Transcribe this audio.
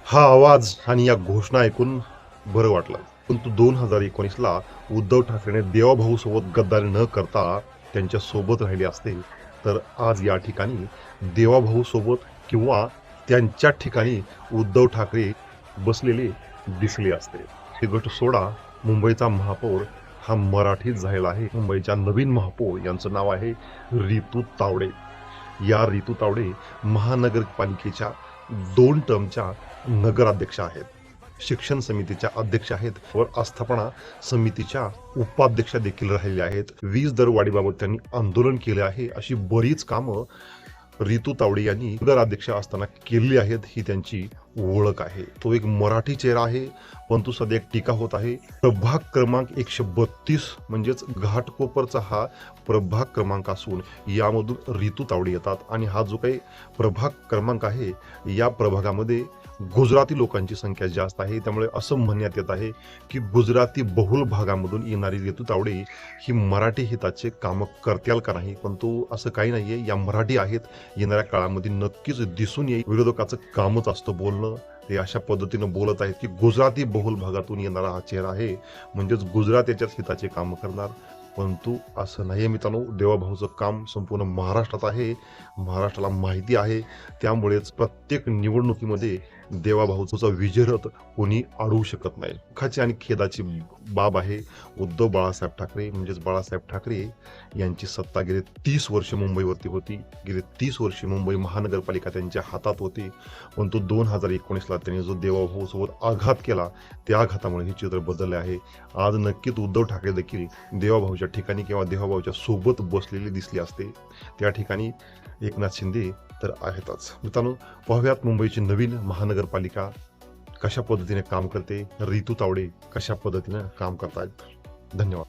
हा आवाज आणि या घोषणा ऐकून बरं वाटलं. परंतु 2019ला उद्धव ठाकरेने देवाभाऊ सोबत गद्दारी न करता त्यांच्या सोबत राहिले असते, तर आज या ठिकाणी देवाभाऊ सोबत किंवा त्यांच्या ठिकाणी उद्धव ठाकरे बसलेले दिसले असते. ही गोष्ट सोडा, मुंबईचा महापौर हा मराठीच झालेला आहे. मुंबईच्या नवीन महापौर यांचं नाव आहे रितू तावडे. या रितू तावडे महानगरपालिकेच्या 2 टर्मच्या नगराध्यक्ष आहेत. शिक्षण समितीच्या अध्यक्ष आहेत व आस्थापना समितीच्या उपाध्यक्ष देखील राहिलेल्या आहेत. वीज दरवाढीबाबत त्यांनी आंदोलन केले आहे. अशी बरीच कामं रितू तावडे यांनी नगराध्यक्ष असताना केलेली आहेत. ही त्यांची ओळख आहे. तो एक मराठी चेहरा आहे, परंतु सध्या एक टीका होत आहे. प्रभाग क्रमांक 132 म्हणजेच घाटकोपरचा हा प्रभाग क्रमांक असून यामधून रितू तावडे येतात आणि हा जो काही प्रभाग क्रमांक आहे, या प्रभागामध्ये गुजराती लोकांची संख्या जास्त आहे. त्यामुळे असं म्हणण्यात येत आहे की गुजराती बहुल भागामधून येणारी रितू तावडे ही मराठी हिताचे कामं करतील का नाही, परंतु असं काही नाहीये. या मराठी आहेत. येणाऱ्या काळामध्ये नक्कीच दिसून येईल. विरोधकाचं कामच असतं बोलणं. ते अशा पद्धतीनं बोलत आहेत की गुजराती बहुल भागातून येणारा हा चेहरा आहे, म्हणजेच गुजरात याच्याच हिताचे काम करणार. परंतु असं नाहीये मित्रांनो. देवाभाऊचं काम संपूर्ण महाराष्ट्रात आहे. महाराष्ट्राला माहिती आहे. त्यामुळेच प्रत्येक निवडणुकीमध्ये देवाभाऊचा विजयरथ कोणी अडवू शकत नाही. दुःखाची आणि खेदाची बाब आहे, उद्धव बाळासाहेब ठाकरे म्हणजेच बाळासाहेब ठाकरे यांची सत्ता गेले 30 वर्ष मुंबईवरती होती. गेले 30 वर्ष मुंबई महानगरपालिका त्यांच्या हातात होती. परंतु 2019ला त्यांनी जो देवाभाऊ सोबत आघात केला, त्या आघातामुळे हे चित्र बदलले आहे. आज नक्कीच उद्धव ठाकरे देखील देवाभाऊच्या ठिकाणी किंवा देवाभाऊच्या सोबत बसलेले दिसले असते. त्या ठिकाणी एकनाथ शिंदे तर आहेतच. मित्रांनो, पाहूयात मुंबईची नवीन महानगरपालिका कशा पद्धतीने काम करते, रितू तावडे कशा पद्धतीने काम करतायत. धन्यवाद.